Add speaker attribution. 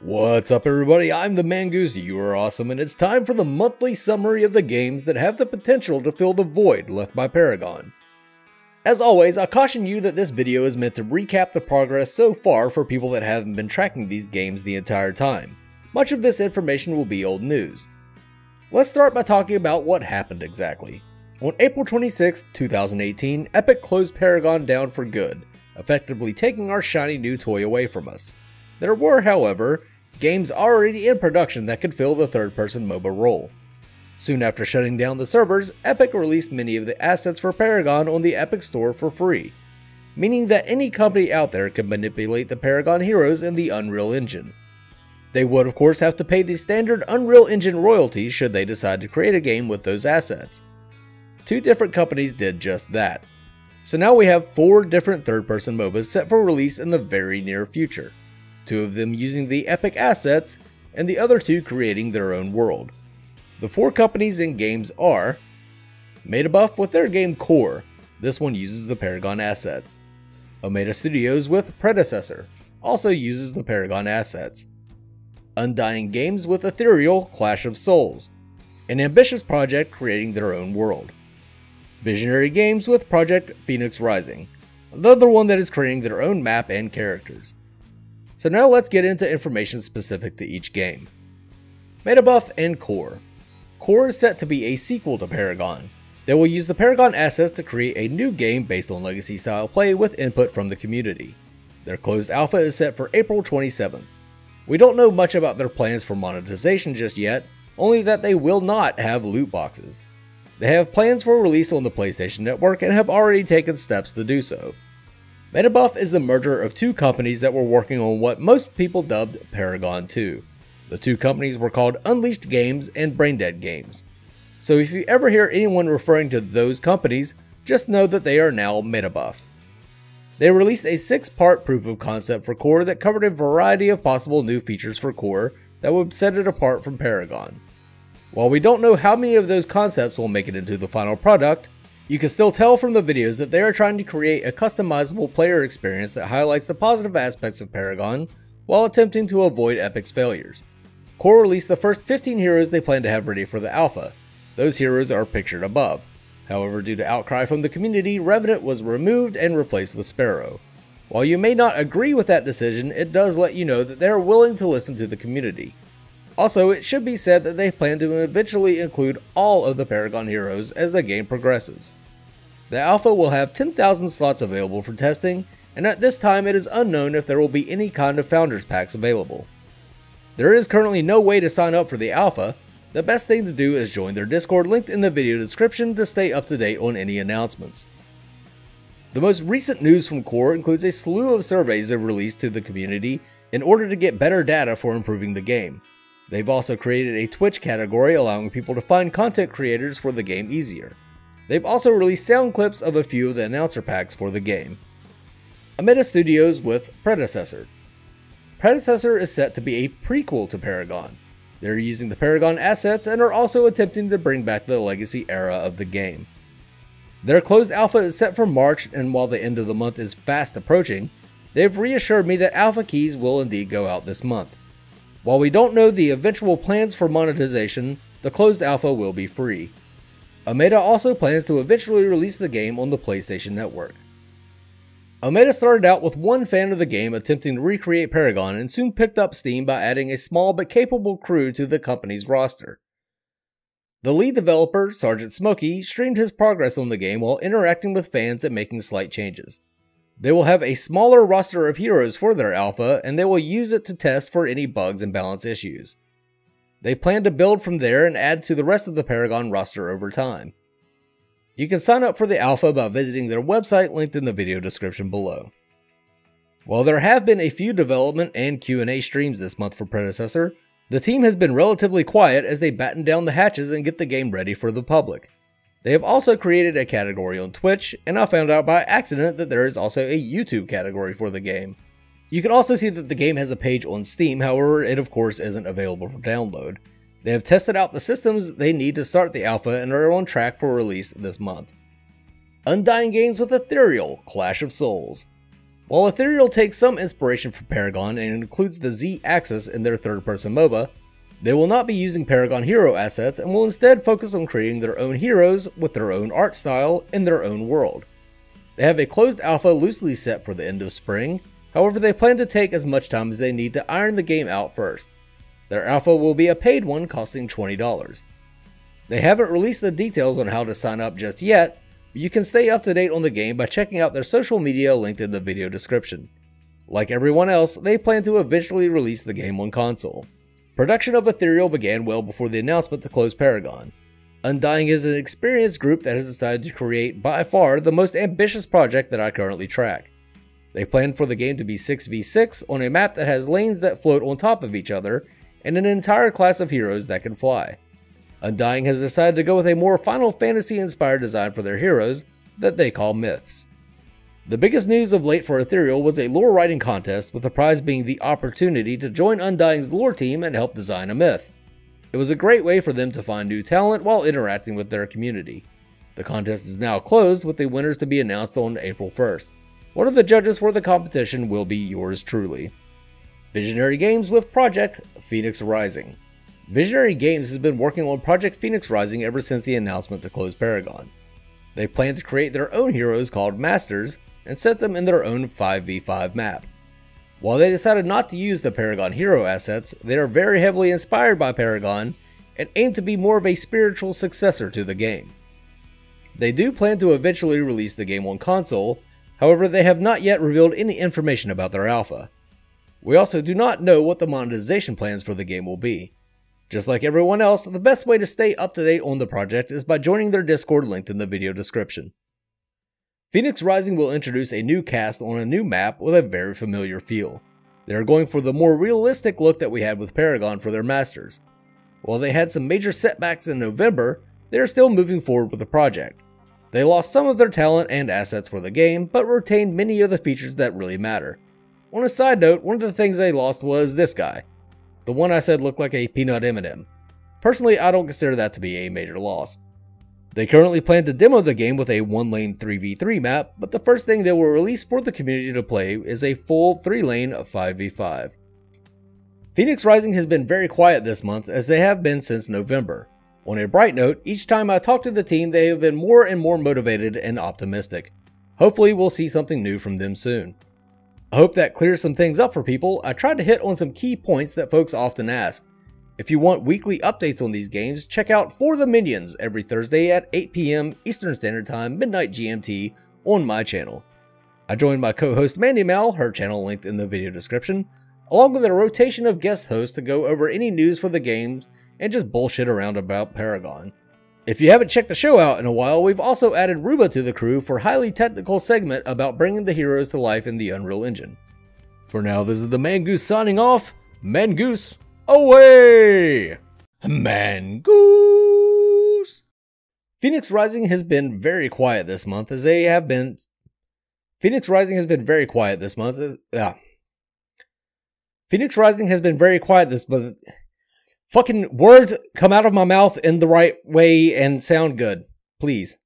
Speaker 1: What's up everybody, I'm the Mangoose, you are awesome, and it's time for the monthly summary of the games that have the potential to fill the void left by Paragon. As always, I caution you that this video is meant to recap the progress so far for people that haven't been tracking these games the entire time. Much of this information will be old news. Let's start by talking about what happened exactly. On April 26, 2018, Epic closed Paragon down for good, effectively taking our shiny new toy away from us. There were, however, games already in production that could fill the third-person MOBA role. Soon after shutting down the servers, Epic released many of the assets for Paragon on the Epic Store for free, meaning that any company out there could manipulate the Paragon heroes in the Unreal Engine. They would of course have to pay the standard Unreal Engine royalties should they decide to create a game with those assets. Two different companies did just that. So now we have 4 different third-person MOBAs set for release in the very near future. 2 of them using the Epic assets, and the other 2 creating their own world. The 4 companies and games are Metabuff with their game Core, this one uses the Paragon assets. Omega Studios with Predecessor, also uses the Paragon assets. Undying Games with Ethereal Clash of Souls, an ambitious project creating their own world. Visionary Games with Project Phoenix Rising, another one that is creating their own map and characters. So now let's get into information specific to each game. Metabuff and Core. Core is set to be a sequel to Paragon. They will use the Paragon assets to create a new game based on legacy style play with input from the community. Their closed alpha is set for April 27th. We don't know much about their plans for monetization just yet, only that they will not have loot boxes. They have plans for release on the PlayStation Network and have already taken steps to do so. Metabuff is the merger of 2 companies that were working on what most people dubbed Paragon 2. The 2 companies were called Unleashed Games and Braindead Games. So if you ever hear anyone referring to those companies, just know that they are now Metabuff. They released a 6-part proof of concept for Core that covered a variety of possible new features for Core that would set it apart from Paragon. While we don't know how many of those concepts will make it into the final product, you can still tell from the videos that they are trying to create a customizable player experience that highlights the positive aspects of Paragon while attempting to avoid Epic's failures. Core released the first 15 heroes they plan to have ready for the alpha. Those heroes are pictured above. However, due to outcry from the community, Revenant was removed and replaced with Sparrow. While you may not agree with that decision, it does let you know that they are willing to listen to the community. Also, it should be said that they plan to eventually include all of the Paragon heroes as the game progresses. The alpha will have 10,000 slots available for testing, and at this time it is unknown if there will be any kind of Founders Packs available. There is currently no way to sign up for the alpha. The best thing to do is join their Discord linked in the video description to stay up to date on any announcements. The most recent news from Core includes a slew of surveys they've released to the community in order to get better data for improving the game. They've also created a Twitch category allowing people to find content creators for the game easier. They've also released sound clips of a few of the announcer packs for the game. Omega Studios with Predecessor. Predecessor is set to be a prequel to Paragon. They're using the Paragon assets and are also attempting to bring back the legacy era of the game. Their closed alpha is set for March, and while the end of the month is fast approaching, they've reassured me that alpha keys will indeed go out this month. While we don't know the eventual plans for monetization, the closed alpha will be free. Omega also plans to eventually release the game on the PlayStation Network. Omega started out with one fan of the game attempting to recreate Paragon and soon picked up steam by adding a small but capable crew to the company's roster. The lead developer, Sergeant Smokey, streamed his progress on the game while interacting with fans and making slight changes. They will have a smaller roster of heroes for their alpha, and they will use it to test for any bugs and balance issues. They plan to build from there and add to the rest of the Paragon roster over time. You can sign up for the alpha by visiting their website linked in the video description below. While there have been a few development and Q&A streams this month for Predecessor, the team has been relatively quiet as they batten down the hatches and get the game ready for the public. They have also created a category on Twitch, and I found out by accident that there is also a YouTube category for the game. You can also see that the game has a page on Steam, however it of course isn't available for download. They have tested out the systems they need to start the alpha and are on track for release this month. Undying Games with Ethereal Clash of Souls. While Ethereal takes some inspiration from Paragon and includes the Z-axis in their third-person MOBA, they will not be using Paragon hero assets and will instead focus on creating their own heroes with their own art style in their own world. They have a closed alpha loosely set for the end of spring, however they plan to take as much time as they need to iron the game out first. Their alpha will be a paid one costing $20. They haven't released the details on how to sign up just yet, but you can stay up to date on the game by checking out their social media linked in the video description. Like everyone else, they plan to eventually release the game on console. Production of Ethereal began well before the announcement to close Paragon. Undying is an experienced group that has decided to create by far the most ambitious project that I currently track. They plan for the game to be 6v6 on a map that has lanes that float on top of each other and an entire class of heroes that can fly. Undying has decided to go with a more Final Fantasy inspired design for their heroes that they call myths. The biggest news of late for Ethereal was a lore writing contest, with the prize being the opportunity to join Undying's lore team and help design a myth. It was a great way for them to find new talent while interacting with their community. The contest is now closed, with the winners to be announced on April 1st. One of the judges for the competition will be yours truly. Visionary Games with Project Phoenix Rising. Visionary Games has been working on Project Phoenix Rising ever since the announcement to close Paragon. They plan to create their own heroes called Masters and set them in their own 5v5 map. While they decided not to use the Paragon hero assets, they are very heavily inspired by Paragon and aim to be more of a spiritual successor to the game. They do plan to eventually release the game on console, however they have not yet revealed any information about their alpha. We also do not know what the monetization plans for the game will be. Just like everyone else, the best way to stay up to date on the project is by joining their Discord linked in the video description. Phoenix Rising will introduce a new cast on a new map with a very familiar feel. They are going for the more realistic look that we had with Paragon for their Masters. While they had some major setbacks in November, they are still moving forward with the project. They lost some of their talent and assets for the game, but retained many of the features that really matter. On a side note, one of the things they lost was this guy. The one I said looked like a peanut M&M. Personally, I don't consider that to be a major loss. They currently plan to demo the game with a 1-lane 3v3 map, but the first thing they will release for the community to play is a full 3-lane 5v5. Phoenix Rising has been very quiet this month, as they have been since November. On a bright note, each time I talk to the team, they have been more and more motivated and optimistic. Hopefully we'll see something new from them soon. I hope that clears some things up for people. I tried to hit on some key points that folks often ask. If you want weekly updates on these games, check out For the Minions every Thursday at 8 PM Eastern Standard Time, midnight GMT, on my channel. I joined my co-host Mandy Mal, her channel linked in the video description, along with a rotation of guest hosts to go over any news for the games and just bullshit around about Paragon. If you haven't checked the show out in a while, we've also added Ruba to the crew for a highly technical segment about bringing the heroes to life in the Unreal Engine. For now, this is the Mangoose signing off. Mangoose away! Mangoose! Phoenix Rising has been very quiet this month as they have been... Phoenix Rising has been very quiet this month as... Phoenix Rising has been very quiet this month... Fucking words come out of my mouth in the right way and sound good. Please.